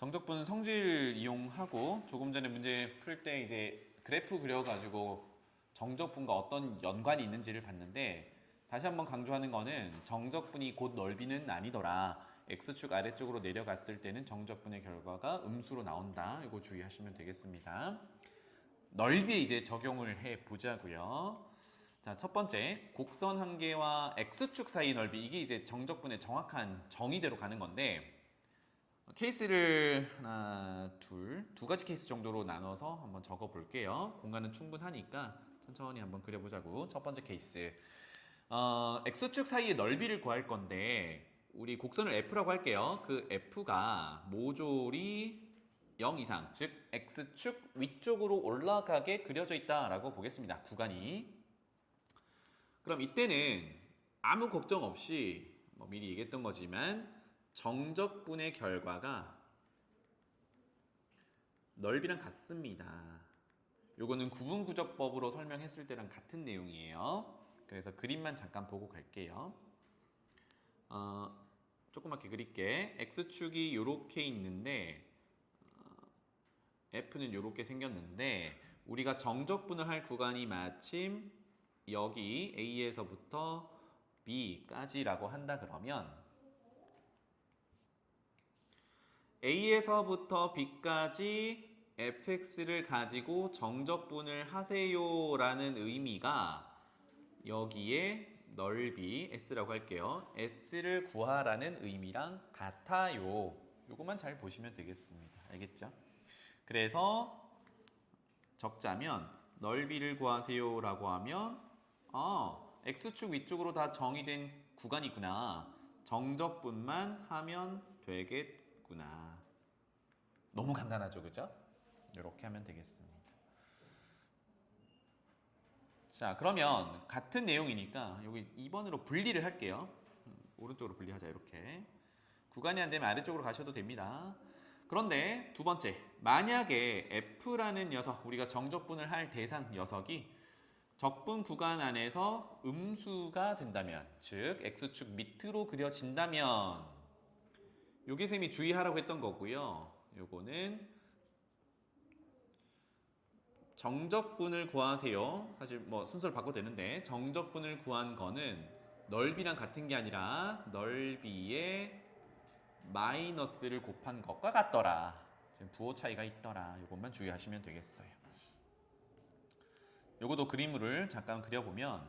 정적분 성질 이용하고 조금 전에 문제 풀 때 이제 그래프 그려가지고 정적분과 어떤 연관이 있는지를 봤는데 다시 한번 강조하는 거는 정적분이 곧 넓이는 아니더라. X축 아래쪽으로 내려갔을 때는 정적분의 결과가 음수로 나온다. 이거 주의하시면 되겠습니다. 넓이에 이제 적용을 해 보자고요. 자, 첫 번째 곡선 한 개와 X축 사이 넓이 이게 이제 정적분의 정확한 정의대로 가는 건데 케이스를 하나, 두 가지 케이스 정도로 나눠서 한번 적어 볼게요. 공간은 충분하니까 천천히 한번 그려보자고. 첫 번째 케이스. X축 사이의 넓이를 구할 건데 우리 곡선을 F라고 할게요. 그 F가 모조리 0 이상, 즉 X축 위쪽으로 올라가게 그려져 있다라고 보겠습니다. 구간이. 그럼 이때는 아무 걱정 없이 미리 얘기했던 거지만 정적분의 결과가 넓이랑 같습니다. 요거는 구분구적법으로 설명했을 때랑 같은 내용이에요. 그래서 그림만 잠깐 보고 갈게요. 조그맣게 그릴게. X축이 이렇게 있는데 F는 이렇게 생겼는데 우리가 정적분을 할 구간이 마침 여기 A에서부터 B까지라고 한다 그러면 A에서부터 B까지 fx를 가지고 정적분을 하세요 라는 의미가 여기에 넓이 s라고 할게요. s를 구하라는 의미랑 같아요. 이것만 잘 보시면 되겠습니다. 알겠죠? 그래서 적자면 넓이를 구하세요 라고 하면 x축 위쪽으로 다 정의된 구간이구나. 정적분만 하면 되겠구나. 너무 간단하죠, 그죠? 이렇게 하면 되겠습니다. 자, 그러면 같은 내용이니까 여기 2번으로 분리를 할게요. 오른쪽으로 분리하자, 이렇게. 구간이 안 되면 아래쪽으로 가셔도 됩니다. 그런데 두 번째, 만약에 F라는 녀석, 우리가 정적분을 할 대상 녀석이 적분 구간 안에서 음수가 된다면, 즉 X축 밑으로 그려진다면 요게 쌤이 주의하라고 했던 거고요. 요거는 정적분을 구하세요. 사실 순서를 바꿔도 되는데 정적분을 구한 거는 넓이랑 같은 게 아니라 넓이에 마이너스를 곱한 것과 같더라. 지금 부호 차이가 있더라. 이것만 주의하시면 되겠어요. 요것도 그림을 잠깐 그려보면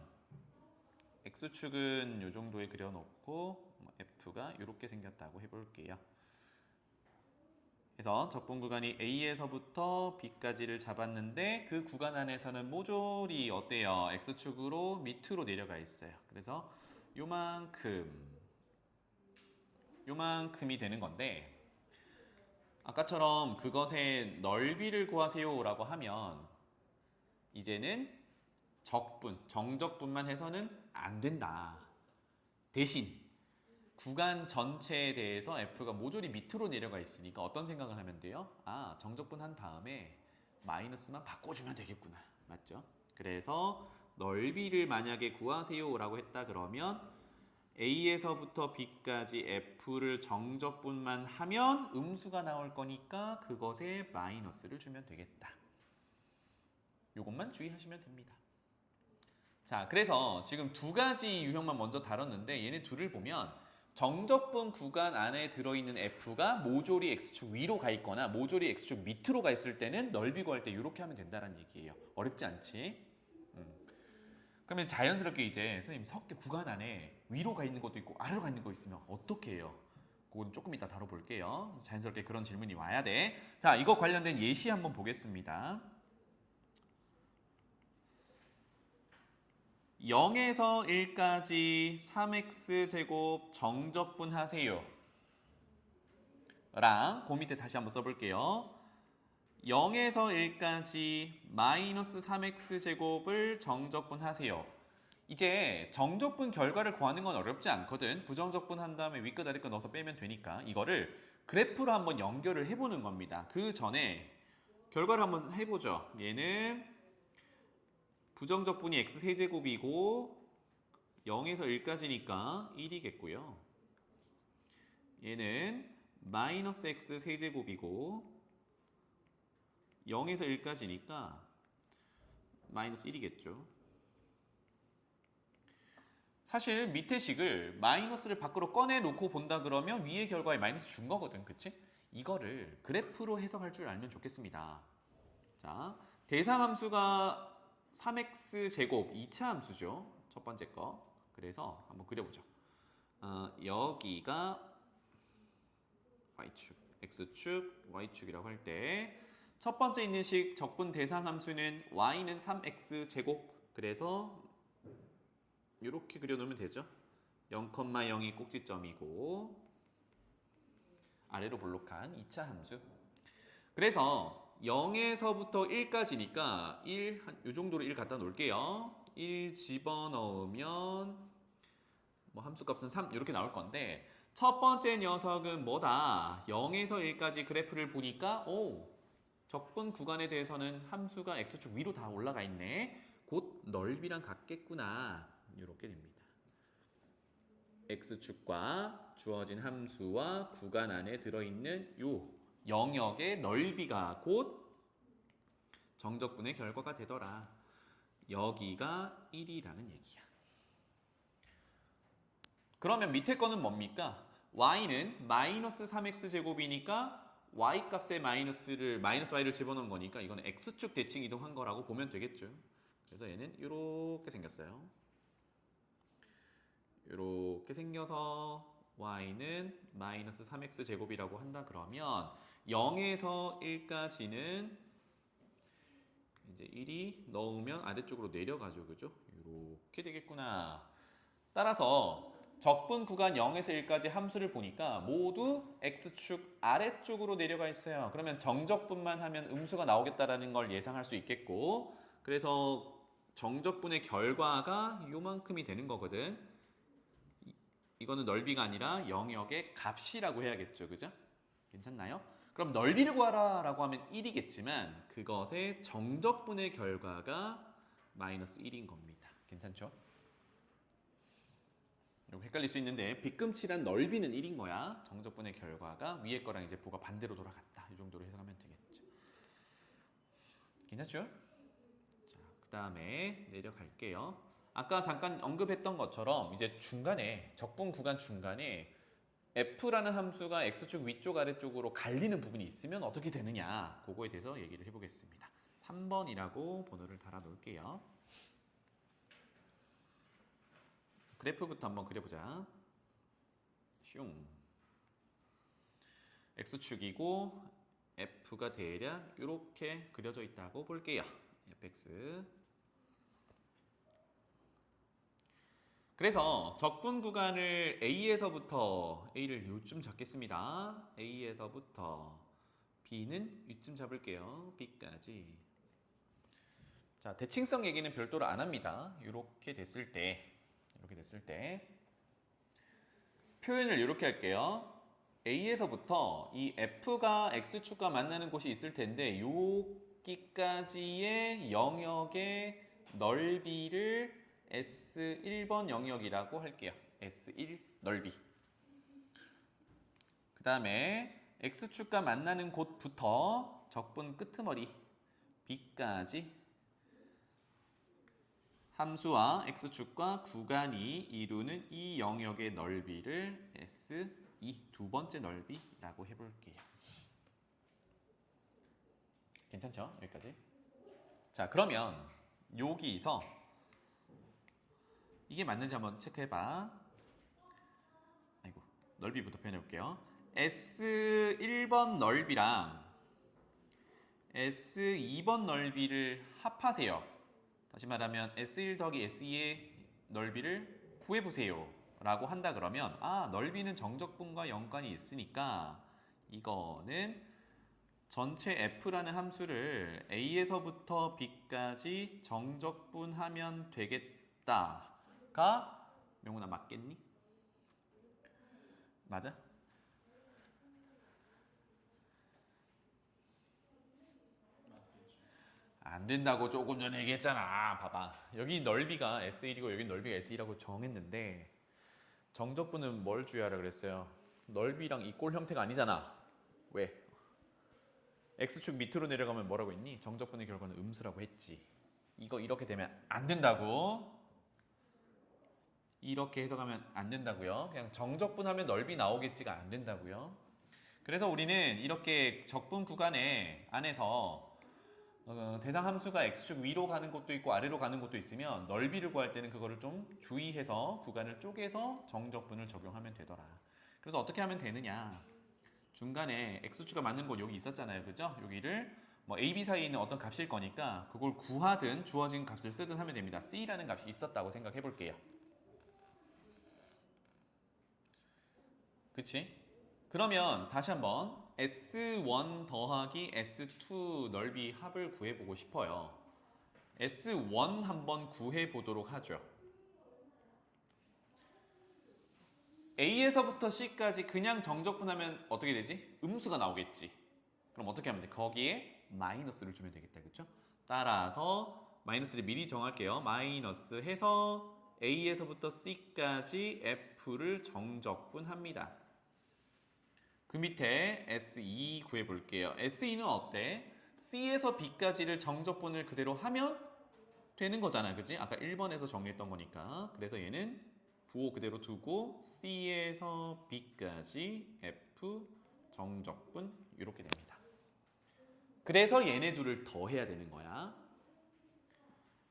X축은 이 정도에 그려놓고 F가 이렇게 생겼다고 해볼게요. 그래서 적분 구간이 A에서부터 B까지를 잡았는데 그 구간 안에서는 모조리 어때요? X축으로 밑으로 내려가 있어요. 그래서 요만큼이 되는 건데 아까처럼 그것의 넓이를 구하세요 라고 하면 이제는 정적분만 해서는 안 된다. 대신 구간 전체에 대해서 F가 모조리 밑으로 내려가 있으니까 어떤 생각을 하면 돼요? 정적분 한 다음에 마이너스만 바꿔주면 되겠구나. 맞죠? 그래서 넓이를 만약에 구하세요 라고 했다 그러면 A에서부터 B까지 F를 정적분만 하면 음수가 나올 거니까 그것에 마이너스를 주면 되겠다. 이것만 주의하시면 됩니다. 자, 그래서 지금 두 가지 유형만 먼저 다뤘는데 얘네 둘을 보면 정적분 구간 안에 들어있는 F가 모조리 X축 위로 가 있거나 모조리 X축 밑으로 가 있을 때는 넓이 구할 때 이렇게 하면 된다는 얘기예요. 어렵지 않지? 그러면 자연스럽게 이제 선생님이 섞여 구간 안에 위로 가 있는 것도 있고 아래로 가 있는 거 있으면 어떻게 해요? 그건 조금 이따 다뤄볼게요. 자연스럽게 그런 질문이 와야 돼. 자, 이거 관련된 예시 한번 보겠습니다. 0에서 1까지 3x제곱 정적분 하세요 랑 그 밑에 다시 한번 써볼게요. 0에서 1까지 마이너스 3x제곱을 정적분 하세요. 이제 정적분 결과를 구하는 건 어렵지 않거든. 부정적분 한 다음에 윗끝 아래끝 넣어서 빼면 되니까 이거를 그래프로 한번 연결을 해보는 겁니다. 그 전에 결과를 한번 해보죠. 얘는 부정적분이 x세제곱이고 0에서 1까지니까 1이겠고요. 얘는 마이너스 x 세제곱이고 0에서 1까지니까 마이너스 1이겠죠. 사실 밑에 식을 마이너스를 밖으로 꺼내놓고 본다 그러면 위의 결과에 마이너스 준 거거든. 그치? 이거를 그래프로 해석할 줄 알면 좋겠습니다. 자, 대상함수가 3x 제곱 2차 함수죠. 첫 번째 거. 그래서 한번 그려보죠. 여기가 y축, x축, y축이라고 할 때 첫 번째 있는 식 적분 대상함수는 y는 3x 제곱. 그래서 이렇게 그려놓으면 되죠. 0,0이 꼭지점이고 아래로 볼록한 2차 함수. 그래서 0에서부터 1까지니까 1, 이 정도로 1 갖다 놓을게요. 1 집어넣으면 뭐 함수값은 3 이렇게 나올 건데 첫 번째 녀석은 뭐다? 0에서 1까지 그래프를 보니까 적분 구간에 대해서는 함수가 x축 위로 다 올라가 있네. 곧 넓이랑 같겠구나. 이렇게 됩니다. x축과 주어진 함수와 구간 안에 들어있는 요 영역의 넓이가 곧 정적분의 결과가 되더라. 여기가 1이라는 얘기야. 그러면 밑에 거는 뭡니까? y는 마이너스 3x 제곱이니까 y 값에 마이너스 y를 집어넣은 거니까 이거는 x축 대칭 이동한 거라고 보면 되겠죠. 그래서 얘는 이렇게 생겼어요. 이렇게 생겨서 y는 마이너스 3x 제곱이라고 한다 그러면 0에서 1까지는 이제 1이 넣으면 아래쪽으로 내려가죠. 그죠? 이렇게 되겠구나. 따라서 적분 구간 0에서 1까지 함수를 보니까 모두 x축 아래쪽으로 내려가 있어요. 그러면 정적분만 하면 음수가 나오겠다라는 걸 예상할 수 있겠고 그래서 정적분의 결과가 요만큼이 되는 거거든. 이거는 넓이가 아니라 영역의 값이라고 해야겠죠. 그죠? 괜찮나요? 그럼 넓이를 구하라 라고 하면 1이겠지만 그것의 정적분의 결과가 마이너스 1인 겁니다. 괜찮죠? 헷갈릴 수 있는데 빗금칠한 넓이는 1인 거야. 정적분의 결과가 위에 거랑 이제 부가 반대로 돌아갔다. 이 정도로 해석하면 되겠죠. 괜찮죠? 자, 그 다음에 내려갈게요. 아까 잠깐 언급했던 것처럼 이제 중간에 적분 구간 중간에 f라는 함수가 x축 위쪽 아래쪽으로 갈리는 부분이 있으면 어떻게 되느냐 그거에 대해서 얘기를 해보겠습니다. 3번이라고 번호를 달아 놓을게요. 그래프부터 한번 그려보자. 슝. x축이고 f가 대략 이렇게 그려져 있다고 볼게요. fx. 그래서 적분 구간을 A에서부터 A를 요쯤 잡겠습니다. A에서부터 B는 이쯤 잡을게요. B까지. 자, 대칭성 얘기는 별도로 안 합니다. 이렇게 됐을 때 표현을 이렇게 할게요. A에서부터 이 F가 X축과 만나는 곳이 있을 텐데 여기까지의 영역의 넓이를 S1번 영역이라고 할게요. S1 넓이. 그 다음에 X축과 만나는 곳부터 적분 끄트머리 B까지 함수와 X축과 구간이 이루는 이 영역의 넓이를 S2 두 번째 넓이라고 해볼게요. 괜찮죠? 여기까지. 자, 그러면 여기서 이게 맞는지 한번 체크해봐. 아이고, 넓이부터 표현해볼게요. S1번 넓이랑 S2번 넓이를 합하세요. 다시 말하면 S1 더하기 S2의 넓이를 구해보세요 라고 한다 그러면 넓이는 정적분과 연관이 있으니까 이거는 전체 F라는 함수를 A에서부터 B까지 정적분하면 되겠다 가 명훈아 맞겠니? 맞아? 안 된다고 조금 전에 얘기했잖아. 봐봐. 여기 넓이가 S1이고 여기 넓이가 S2라고 정했는데 정적분은 뭘 주의하라 그랬어요? 넓이랑 이꼴 형태가 아니잖아. 왜? x축 밑으로 내려가면 뭐라고 했니? 정적분의 결과는 음수라고 했지. 이거 이렇게 되면 안 된다고. 이렇게 해석하면 안 된다고요. 그냥 정적분하면 넓이 나오겠지가 안 된다고요. 그래서 우리는 이렇게 적분 구간에 안에서 대상 함수가 x축 위로 가는 곳도 있고 아래로 가는 곳도 있으면 넓이를 구할 때는 그거를 좀 주의해서 구간을 쪼개서 정적분을 적용하면 되더라. 그래서 어떻게 하면 되느냐? 중간에 x축가 맞는 곳 여기 있었잖아요. 그죠? 여기를 뭐 a, b 사이에 있는 어떤 값일 거니까 그걸 구하든 주어진 값을 쓰든 하면 됩니다. c라는 값이 있었다고 생각해 볼게요. 그치? 그러면 다시 한번 S1 더하기 S2 넓이 합을 구해보고 싶어요. S1 한번 구해보도록 하죠. A에서부터 C까지 그냥 정적분하면 어떻게 되지? 음수가 나오겠지. 그럼 어떻게 하면 돼? 거기에 마이너스를 주면 되겠다. 그쵸? 따라서 마이너스를 미리 정할게요. 마이너스 해서 A에서부터 C까지 F를 정적분합니다. 그 밑에 S2 구해볼게요. S2는 어때? C에서 B까지를 정적분을 그대로 하면 되는 거잖아. 그지? 아까 1번에서 정리했던 거니까. 그래서 얘는 부호 그대로 두고 C에서 B까지 F 정적분 이렇게 됩니다. 그래서 얘네 둘을 더해야 되는 거야.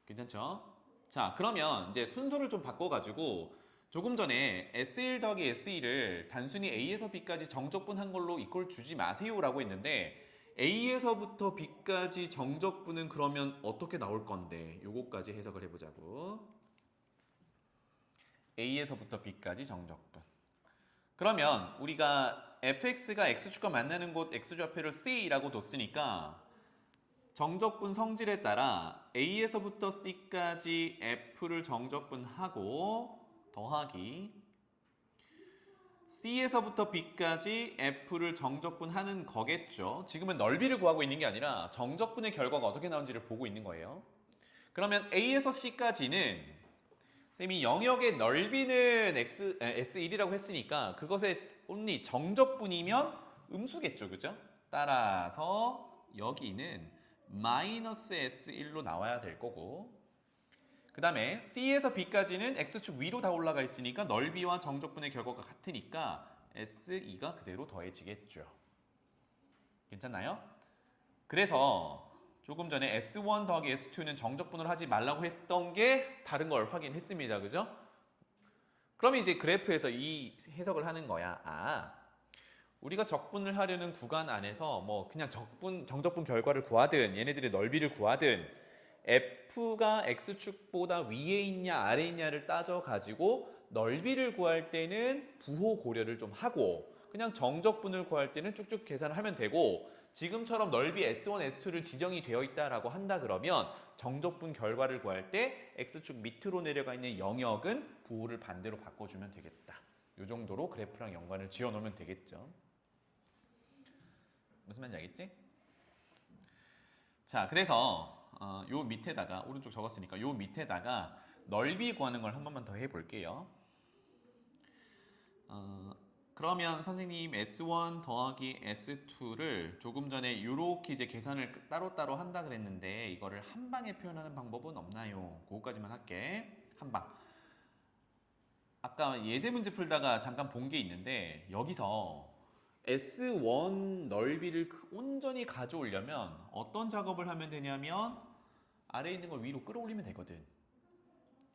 괜찮죠? 자, 그러면 이제 순서를 좀 바꿔가지고 조금 전에 S1 더하기 S2를 단순히 A에서 B까지 정적분한 걸로 이꼴 주지 마세요라고 했는데 A에서부터 B까지 정적분은 그러면 어떻게 나올 건데 요거까지 해석을 해보자고. A에서부터 B까지 정적분. 그러면 우리가 fx가 x축과 만나는 곳 x좌표를 c라고 뒀으니까 정적분 성질에 따라 A에서부터 C까지 F를 정적분하고 더하기 C에서부터 B까지 F를 정적분하는 거겠죠. 지금은 넓이를 구하고 있는 게 아니라 정적분의 결과가 어떻게 나오는지를 보고 있는 거예요. 그러면 A에서 C까지는 쌤이 영역의 넓이는 S1이라고 했으니까 그것의 only 정적분이면 음수겠죠. 그죠? 따라서 여기는 마이너스 S1로 나와야 될 거고 그 다음에 C에서 B까지는 X축 위로 다 올라가 있으니까 넓이와 정적분의 결과가 같으니까 S2가 그대로 더해지겠죠. 괜찮나요? 그래서 조금 전에 S1 더하기 S2는 정적분을 하지 말라고 했던 게 다른 걸 확인했습니다. 그죠? 그럼 이제 그래프에서 이 해석을 하는 거야. 우리가 적분을 하려는 구간 안에서 뭐 그냥 정적분 결과를 구하든 얘네들의 넓이를 구하든 F가 X축보다 위에 있냐 아래에 있냐를 따져가지고 넓이를 구할 때는 부호 고려를 좀 하고 그냥 정적분을 구할 때는 쭉쭉 계산을 하면 되고 지금처럼 넓이 S1, S2를 지정이 되어 있다라고 한다 그러면 정적분 결과를 구할 때 X축 밑으로 내려가 있는 영역은 부호를 반대로 바꿔주면 되겠다. 이 정도로 그래프랑 연관을 지어 놓으면 되겠죠. 무슨 말인지 알겠지? 자, 그래서 요 밑에다가 오른쪽 적었으니까 요 밑에다가 넓이 구하는 걸 한 번만 더 해볼게요. 그러면 선생님 S1 더하기 S2를 조금 전에 이렇게 이제 계산을 따로따로 한다 그랬는데 이거를 한 방에 표현하는 방법은 없나요? 그거까지만 할게. 한 방. 아까 예제 문제 풀다가 잠깐 본 게 있는데 여기서 S1 넓이를 온전히 가져오려면 어떤 작업을 하면 되냐면 아래에 있는 걸 위로 끌어올리면 되거든.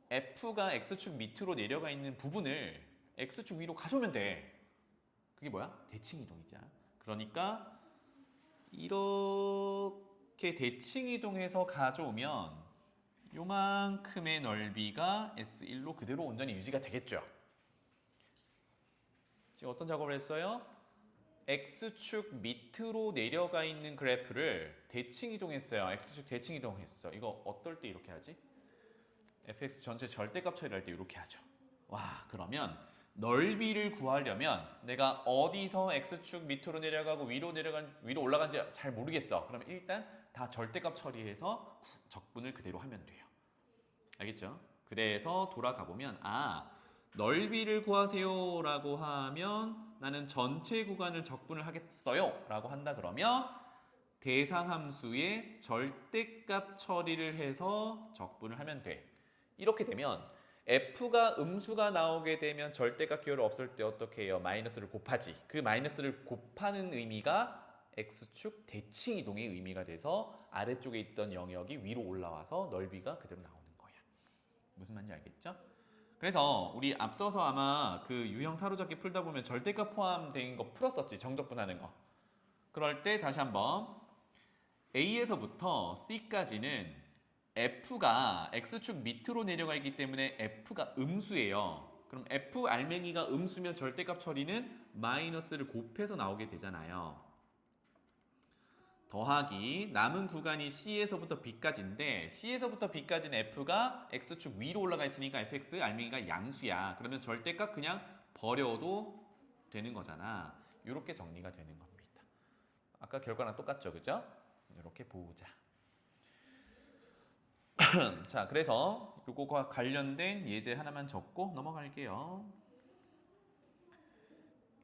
F가 X축 밑으로 내려가 있는 부분을 X축 위로 가져오면 돼. 그게 뭐야? 대칭 이동이자. 그러니까 이렇게 대칭 이동해서 가져오면 요만큼의 넓이가 S1로 그대로 온전히 유지가 되겠죠. 지금 어떤 작업을 했어요? X축 밑으로 내려가 있는 그래프를 대칭 이동했어요. X축 대칭 이동했어. 이거 어떨 때 이렇게 하지? fx 전체 절대값 처리할 때 이렇게 하죠. 와, 그러면 넓이를 구하려면 내가 어디서 x축 밑으로 내려가고 위로 올라간지 잘 모르겠어. 그러면 일단 다 절대값 처리해서 적분을 그대로 하면 돼요. 알겠죠? 그래서 돌아가 보면 넓이를 구하세요 라고 하면 나는 전체 구간을 적분을 하겠어요 라고 한다 그러면 대상함수의 절대값 처리를 해서 적분을 하면 돼. 이렇게 되면 f가 음수가 나오게 되면 절대값 기호를 없앨 때 어떻게 해요? 마이너스를 곱하지. 그 마이너스를 곱하는 의미가 x축 대칭 이동의 의미가 돼서 아래쪽에 있던 영역이 위로 올라와서 넓이가 그대로 나오는 거야. 무슨 말인지 알겠죠? 그래서 우리 앞서서 아마 그 유형 사로잡기 풀다 보면 절대값 포함된 거 풀었었지. 정적분하는 거. 그럴 때 다시 한번 A에서부터 C까지는 F가 X축 밑으로 내려가 있기 때문에 F가 음수예요. 그럼 F 알맹이가 음수면 절대값 처리는 마이너스를 곱해서 나오게 되잖아요. 더하기 남은 구간이 C에서부터 B까지인데 C에서부터 B까지는 F가 X축 위로 올라가 있으니까 fx 알맹이가 양수야. 그러면 절대값 그냥 버려도 되는 거잖아. 이렇게 정리가 되는 겁니다. 아까 결과랑 똑같죠, 그죠? 이렇게 보자. 자, 그래서 이거와 관련된 예제 하나만 적고 넘어갈게요.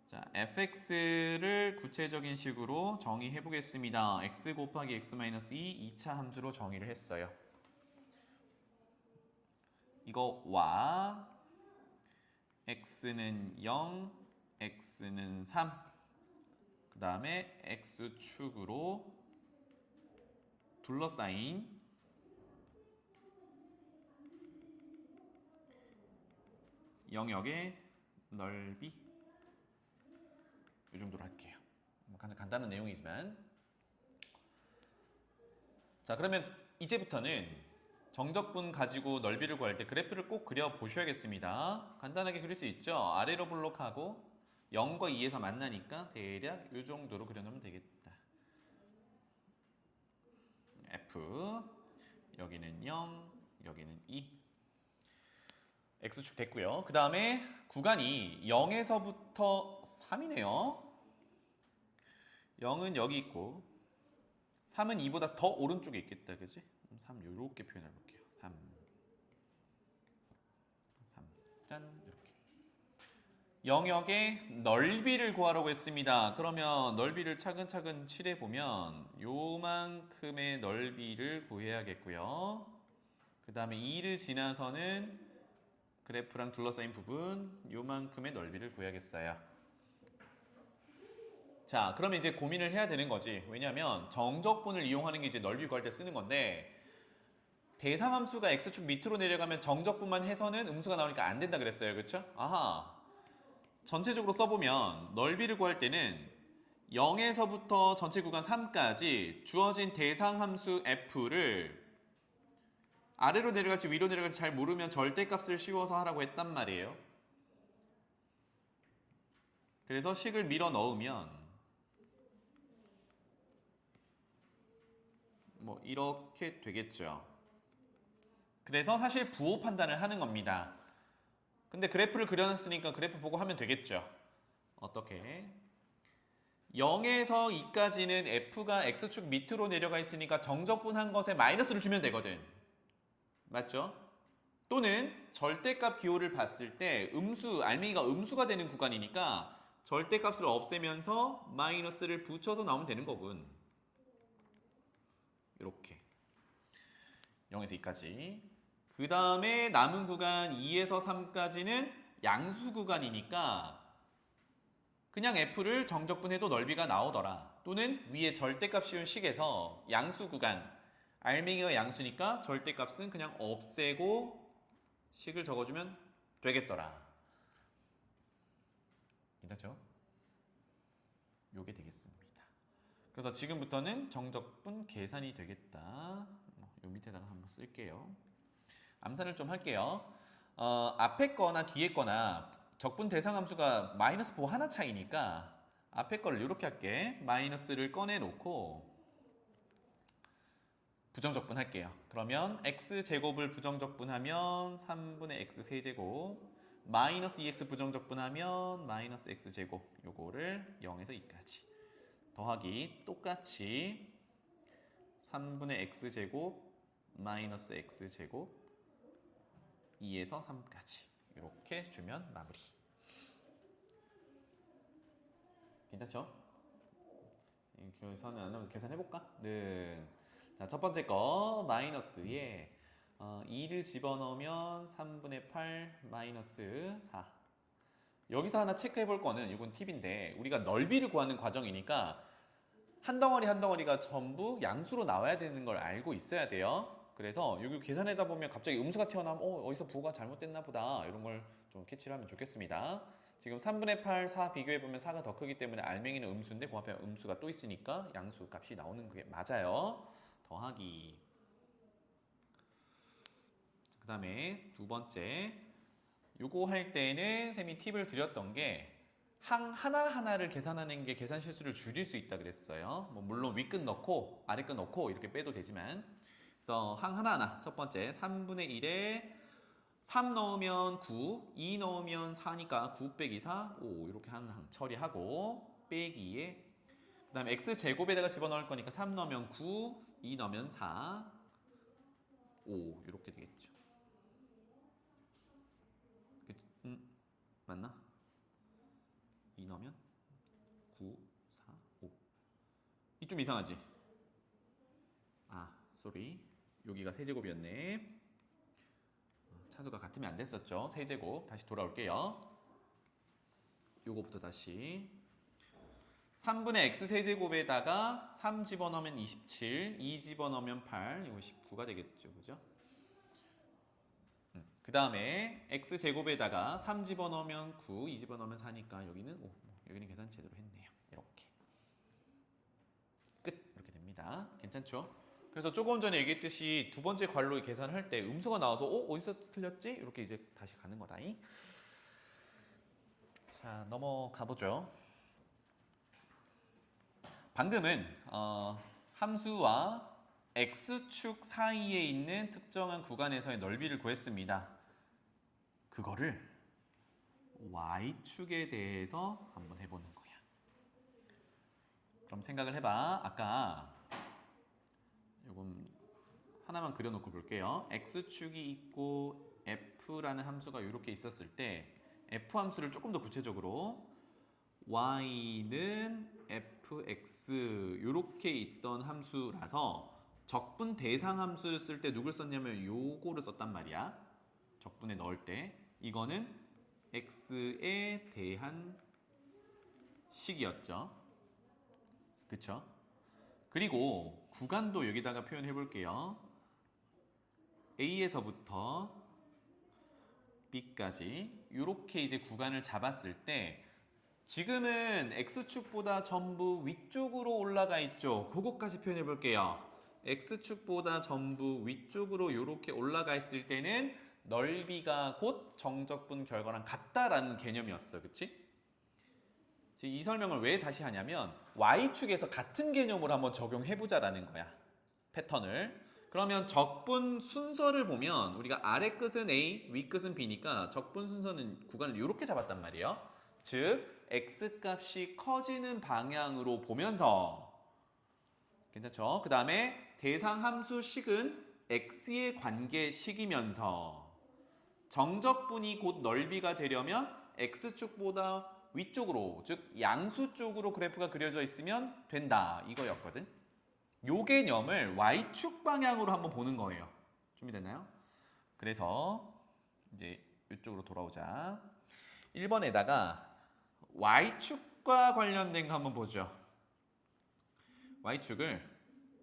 자, fx를 구체적인 식으로 정의해 보겠습니다. x 곱하기 x-2 2차 함수로 정의를 했어요. 이거와 x는 0, x는 3, 그 다음에 x축으로 둘러싸인 영역의 넓이 이 정도로 할게요. 가장 간단한 내용이지만 자, 그러면 이제부터는 정적분 가지고 넓이를 구할 때 그래프를 꼭 그려 보셔야겠습니다. 간단하게 그릴 수 있죠. 아래로 블록하고 0과 2에서 만나니까 대략 이 정도로 그려놓으면 되겠다. F 여기는 0, 여기는 2. X축 됐고요. 그 다음에 구간이 0에서부터 3이네요. 0은 여기 있고 3은 2보다 더 오른쪽에 있겠다. 그지? 3 이렇게 표현해 볼게요. 3 짠 이렇게 영역의 넓이를 구하라고 했습니다. 그러면 넓이를 차근차근 칠해 보면 요만큼의 넓이를 구해야겠고요. 그 다음에 2를 지나서는 그래프랑 둘러싸인 부분 요만큼의 넓이를 구해야겠어요. 자, 그러면 이제 고민을 해야 되는 거지. 왜냐하면 정적분을 이용하는 게 이제 넓이 구할 때 쓰는 건데 대상함수가 x축 밑으로 내려가면 정적분만 해서는 음수가 나오니까 안 된다 그랬어요. 그렇죠? 아하. 전체적으로 써보면 넓이를 구할 때는 0에서부터 전체 구간 3까지 주어진 대상함수 f를 아래로 내려갈지 위로 내려갈지 잘 모르면 절대값을 씌워서 하라고 했단 말이에요. 그래서 식을 밀어 넣으면 뭐 이렇게 되겠죠. 그래서 사실 부호 판단을 하는 겁니다. 근데 그래프를 그려놨으니까 그래프 보고 하면 되겠죠. 어떻게? 0에서 2까지는 f가 x축 밑으로 내려가 있으니까 정적분한 것에 마이너스를 주면 되거든. 맞죠? 또는 절대값 기호를 봤을 때 음수, 알맹이가 음수가 되는 구간이니까 절대값을 없애면서 마이너스를 붙여서 나오면 되는 거군. 이렇게 0에서 2까지. 그 다음에 남은 구간 2에서 3까지는 양수 구간이니까 그냥 f를 정적분해도 넓이가 나오더라. 또는 위에 절대값 씌운 식에서 양수 구간, 알맹이가 양수니까 절대값은 그냥 없애고 식을 적어주면 되겠더라. 괜찮죠? 요게 되겠습니다. 그래서 지금부터는 정적분 계산이 되겠다. 요 밑에다가 한번 쓸게요. 암산을 좀 할게요. 앞에 거나 뒤에 거나 적분 대상 함수가 마이너스 부 하나 차이니까 앞에 거를 이렇게 할게. 마이너스를 꺼내놓고 부정적분 할게요. 그러면 x제곱을 부정적분하면 3분의 x 세제곱 마이너스 2x 부정적분하면 마이너스 x제곱 요거를 0에서 2까지 더하기 똑같이 3분의 x제곱 마이너스 x제곱 2에서 3까지 이렇게 주면 마무리. 괜찮죠? 교선은 안 나오면 계산해볼까? 는. 자, 첫 번째 거 마이너스에 2를 집어넣으면 3분의 8 마이너스 4. 여기서 하나 체크해 볼 거는 이건 팁인데 우리가 넓이를 구하는 과정이니까 한 덩어리 한 덩어리가 전부 양수로 나와야 되는 걸 알고 있어야 돼요. 그래서 여기 계산하다 보면 갑자기 음수가 튀어나오면 어디서 부호가 잘못됐나 보다 이런 걸 좀 캐치를 하면 좋겠습니다. 지금 3분의 8, 4 비교해보면 4가 더 크기 때문에 알맹이는 음수인데 그 앞에 음수가 또 있으니까 양수 값이 나오는 게 맞아요. 더하기. 그 다음에 두 번째 요거 할 때는 쌤이 팁을 드렸던 게 항 하나하나를 계산하는 게 계산 실수를 줄일 수 있다 그랬어요. 뭐 물론 윗끝 넣고 아래끝 넣고 이렇게 빼도 되지만 그래서 항 하나하나 첫 번째 3분의 1에 3 넣으면 9, 2 넣으면 4니까 9 빼기 4, 5 이렇게 한 항 처리하고 빼기에 그 다음에 x제곱에다가 집어넣을 거니까 3 넣으면 9, 2 넣으면 4, 5 이렇게 되겠죠. 맞나? 2 넣으면 9, 4, 5. 이 좀 이상하지? 쏘리. 여기가 세제곱이었네. 차수가 같으면 안 됐었죠. 세제곱. 다시 돌아올게요. 요거부터 다시. 3분의 x 세제곱에다가 3 집어넣으면 27, 2 집어넣으면 8, 이거 19가 되겠죠. 그죠? 그 다음에 x 제곱에다가 3 집어넣으면 9, 2 집어넣으면 4니까 여기는 5. 여기는 계산 제대로 했네요. 이렇게. 끝. 이렇게 됩니다. 괜찮죠? 그래서 조금 전에 얘기했듯이 두 번째 괄호 계산할 때 음수가 나와서 어디서 틀렸지? 이렇게 이제 다시 가는 거다. 자, 넘어가 보죠. 방금은 함수와 x축 사이에 있는 특정한 구간에서의 넓이를 구했습니다. 그거를 y축에 대해서 한번 해보는 거야. 그럼 생각을 해봐. 아까 요건 하나만 그려놓고 볼게요. x축이 있고 f라는 함수가 이렇게 있었을 때 f 함수를 조금 더 구체적으로 y는 fx 이렇게 있던 함수라서 적분 대상 함수를 쓸 때 누굴 썼냐면 요거를 썼단 말이야. 적분에 넣을 때 이거는 x에 대한 식이었죠. 그쵸? 그리고 구간도 여기다가 표현해 볼게요. A에서부터 B까지 이렇게 이제 구간을 잡았을 때 지금은 X축보다 전부 위쪽으로 올라가 있죠. 그것까지 표현해 볼게요. X축보다 전부 위쪽으로 이렇게 올라가 있을 때는 넓이가 곧 정적분 결과랑 같다라는 개념이었어. 그치? 이 설명을 왜 다시 하냐면 Y축에서 같은 개념으로 한번 적용해보자라는 거야. 패턴을. 그러면 적분 순서를 보면 우리가 아래 끝은 A, 위 끝은 B니까 적분 순서는 구간을 이렇게 잡았단 말이에요. 즉 X값이 커지는 방향으로 보면서 괜찮죠? 그 다음에 대상 함수 식은 X의 관계식이면서 정적분이 곧 넓이가 되려면 X축보다 위쪽으로, 즉 양수 쪽으로 그래프가 그려져 있으면 된다 이거였거든. 요 개념을 Y축 방향으로 한번 보는 거예요. 준비됐나요? 그래서 이제 이쪽으로 돌아오자. 1번에다가 Y축과 관련된 거 한번 보죠. Y축을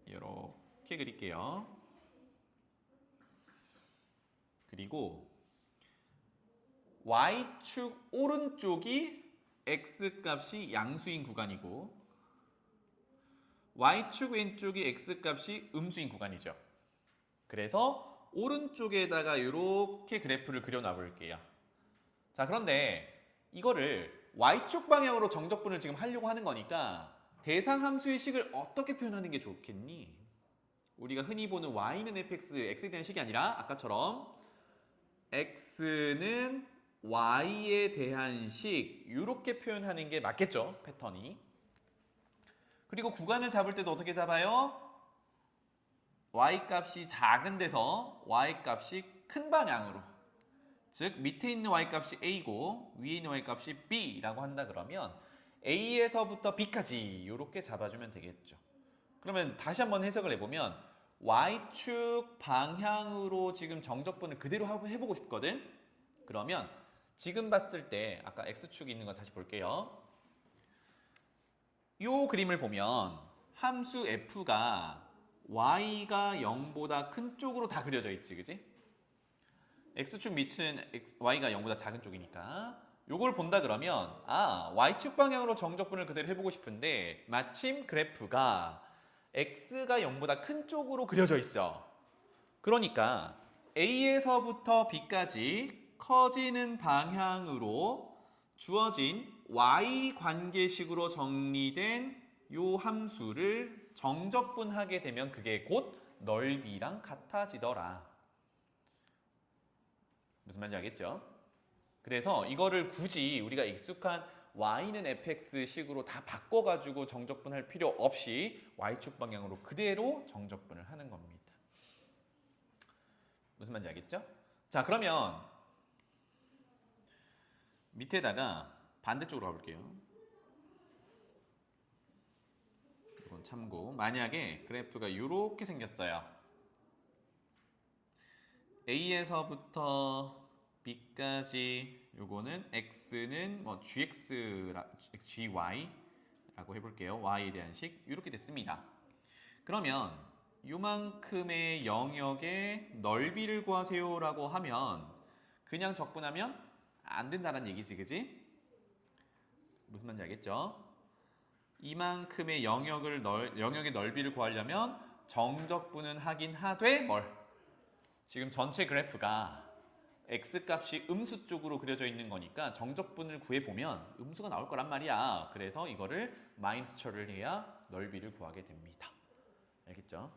이렇게 그릴게요. 그리고 Y축 오른쪽이 X값이 양수인 구간이고 Y축 왼쪽이 X값이 음수인 구간이죠. 그래서 오른쪽에다가 이렇게 그래프를 그려놔 볼게요. 자, 그런데 이거를 Y축 방향으로 정적분을 지금 하려고 하는 거니까 대상 함수의 식을 어떻게 표현하는 게 좋겠니? 우리가 흔히 보는 Y는 fx, X에 대한 식이 아니라 아까처럼 X는 Y에 대한 식 이렇게 표현하는 게 맞겠죠, 패턴이. 그리고 구간을 잡을 때도 어떻게 잡아요? Y 값이 작은 데서 Y 값이 큰 방향으로 즉 밑에 있는 y값이 a고 위에 있는 y값이 b라고 한다 그러면 a에서부터 b까지 이렇게 잡아주면 되겠죠. 그러면 다시 한번 해석을 해보면 y축 방향으로 지금 정적분을 그대로 해보고 싶거든. 그러면 지금 봤을 때 아까 x축이 있는 거 다시 볼게요. 이 그림을 보면 함수 f가 y가 0보다 큰 쪽으로 다 그려져 있지, 그지? x축 밑은 y가 0보다 작은 쪽이니까 요걸 본다 그러면 y축 방향으로 정적분을 그대로 해보고 싶은데 마침 그래프가 x가 0보다 큰 쪽으로 그려져 있어. 그러니까 a에서부터 b까지 커지는 방향으로 주어진 y 관계식으로 정리된 요 함수를 정적분하게 되면 그게 곧 넓이랑 같아지더라. 무슨 말인지 알겠죠? 그래서 이거를 굳이 우리가 익숙한 y는 fx식으로 다 바꿔가지고 정적분할 필요 없이 y축 방향으로 그대로 정적분을 하는 겁니다. 무슨 말인지 알겠죠? 자, 그러면 밑에다가 반대쪽으로 가볼게요. 이건 참고. 만약에 그래프가 이렇게 생겼어요. A에서부터 B까지 요거는 X는 뭐 GY라고 해볼게요. Y에 대한 식 이렇게 됐습니다. 그러면 요만큼의 영역의 넓이를 구하세요라고 하면 그냥 적분하면 안 된다는 얘기지, 그지? 무슨 말인지 알겠죠? 이만큼의 영역의 넓이를 구하려면 정적분은 하긴 하되 지금 전체 그래프가 x값이 음수 쪽으로 그려져 있는 거니까 정적분을 구해보면 음수가 나올 거란 말이야. 그래서 이거를 마이너스 처리를 해야 넓이를 구하게 됩니다. 알겠죠?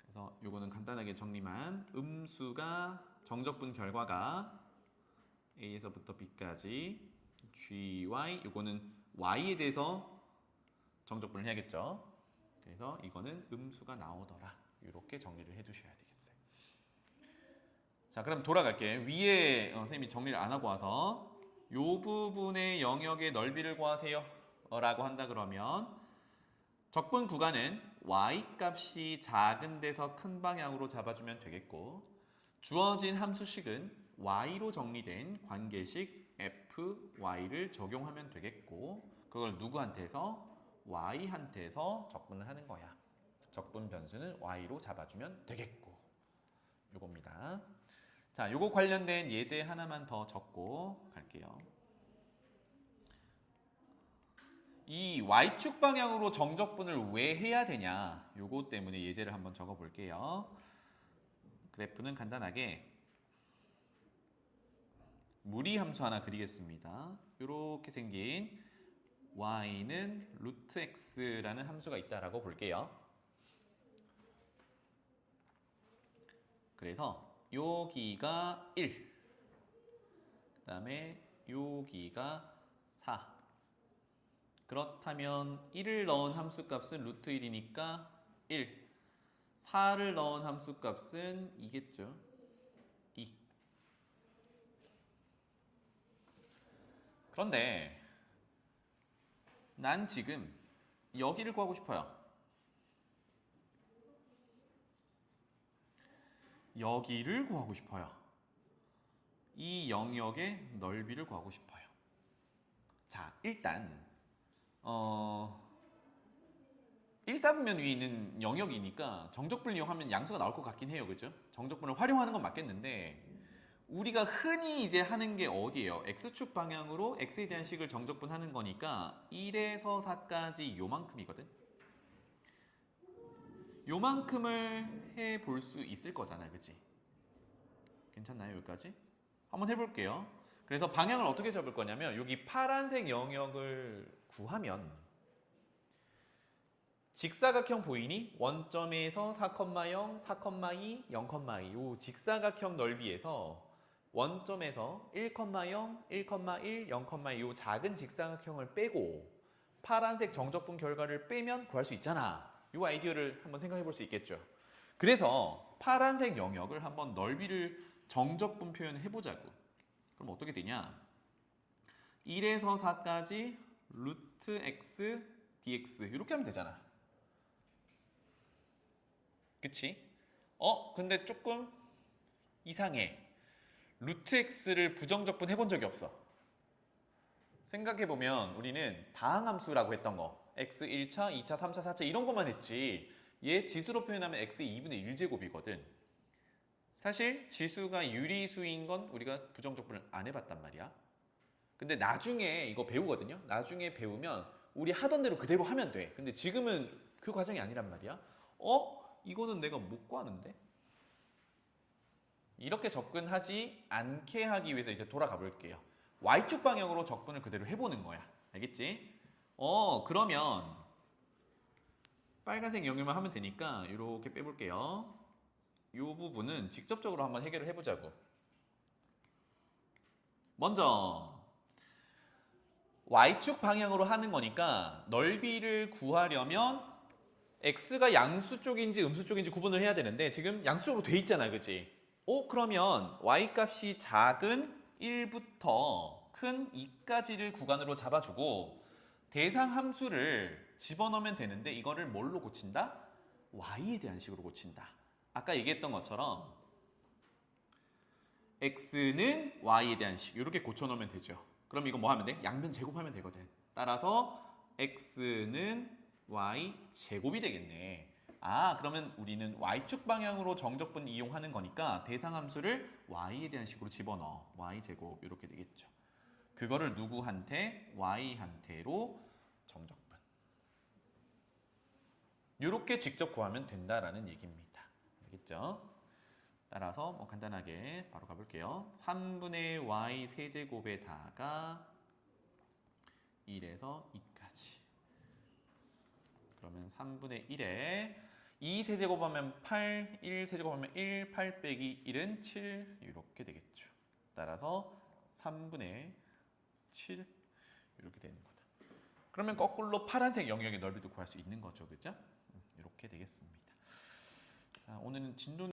그래서 요거는 간단하게 정리만 음수가 정적분 결과가 a에서부터 b까지 gy 요거는 y에 대해서 정적분을 해야겠죠. 그래서 이거는 음수가 나오더라. 이렇게 정리를 해두셔야 되겠어요. 자, 그럼 돌아갈게. 위에 선생님이 정리를 안 하고 와서 이 부분의 영역의 넓이를 구하세요 라고 한다 그러면 적분 구간은 y값이 작은 데서 큰 방향으로 잡아주면 되겠고 주어진 함수식은 y로 정리된 관계식 fy를 적용하면 되겠고 그걸 누구한테서? y한테서 적분을 하는 거야. 적분 변수는 y로 잡아주면 되겠고 요겁니다. 자, 요거 관련된 예제 하나만 더 적고 갈게요. 이 y축 방향으로 정적분을 왜 해야 되냐 요거 때문에 예제를 한번 적어 볼게요. 그래프는 간단하게 무리 함수 하나 그리겠습니다. 이렇게 생긴 y는 루트 x라는 함수가 있다라고 볼게요. 그래서 여기가 1, 그 다음에 여기가 4. 그렇다면 1을 넣은 함수값은 루트 1이니까 1, 4를 넣은 함수값은 2겠죠. 2. 그런데 난 지금 여기를 구하고 싶어요. 여기를 구하고 싶어요. 이 영역의 넓이를 구하고 싶어요. 자, 일단 1사분면 위에 있는 영역이니까 정적분을 이용하면 양수가 나올 것 같긴 해요. 그죠? 정적분을 활용하는 건 맞겠는데 우리가 흔히 이제 하는 게 어디예요? x축 방향으로 x에 대한 식을 정적분하는 거니까 1에서 4까지 요만큼이거든. 요만큼을 해볼 수 있을 거잖아요. 그치? 괜찮나요? 여기까지? 한번 해볼게요. 그래서 방향을 어떻게 잡을 거냐면 여기 파란색 영역을 구하면 직사각형 보이니? 원점에서 4,0, 4,2, 0,2 요 직사각형 넓이에서 원점에서 1,0, 1,1, 0,2 요 작은 직사각형을 빼고 파란색 정적분 결과를 빼면 구할 수 있잖아. 요 아이디어를 한번 생각해 볼 수 있겠죠. 그래서 파란색 영역을 한번 넓이를 정적분 표현 해보자고. 그럼 어떻게 되냐? 1에서 4까지 루트 x dx 이렇게 하면 되잖아. 그치? 근데 조금 이상해. 루트 x를 부정적분 해본 적이 없어. 생각해보면 우리는 다항함수라고 했던 거 x 1차, 2차, 3차, 4차 이런 것만 했지 얘 지수로 표현하면 x 2분의 1제곱이거든. 사실 지수가 유리수인 건 우리가 부정적분을 안 해봤단 말이야. 근데 나중에 이거 배우거든요. 나중에 배우면 우리 하던 대로 그대로 하면 돼. 근데 지금은 그 과정이 아니란 말이야. 이거는 내가 못 구하는데? 이렇게 접근하지 않게 하기 위해서 이제 돌아가 볼게요. Y축 방향으로 적분을 그대로 해보는 거야. 알겠지? 그러면 빨간색 영역만 하면 되니까 이렇게 빼볼게요. 이 부분은 직접적으로 한번 해결을 해보자고. 먼저 Y축 방향으로 하는 거니까 넓이를 구하려면 X가 양수 쪽인지 음수 쪽인지 구분을 해야 되는데 지금 양수 쪽으로 돼 있잖아요. 그치? 그러면 Y값이 작은 1부터 큰 2까지를 구간으로 잡아주고 대상 함수를 집어넣으면 되는데 이거를 뭘로 고친다? Y에 대한 식으로 고친다. 아까 얘기했던 것처럼 X는 Y에 대한 식 이렇게 고쳐놓으면 되죠. 그럼 이거 뭐 하면 돼? 양변 제곱하면 되거든. 따라서 X는 Y 제곱이 되겠네. 그러면 우리는 Y축 방향으로 정적분 이용하는 거니까 대상함수를 Y에 대한 식으로 집어넣어. Y제곱 이렇게 되겠죠. 그거를 누구한테? Y한테로 정적분. 이렇게 직접 구하면 된다라는 얘기입니다. 알겠죠? 따라서 뭐 간단하게 바로 가볼게요. 3분의 Y 세제곱에다가 1에서 2까지. 그러면 3분의 1에 2 세제곱하면 8, 1 세제곱하면 1, 8 빼기 1은 7 이렇게 되겠죠. 따라서 3분의 7 이렇게 되는 거다. 그러면 거꾸로 파란색 영역의 넓이도 구할 수 있는 거죠. 그죠? 이렇게 되겠습니다. 자, 오늘은 진도는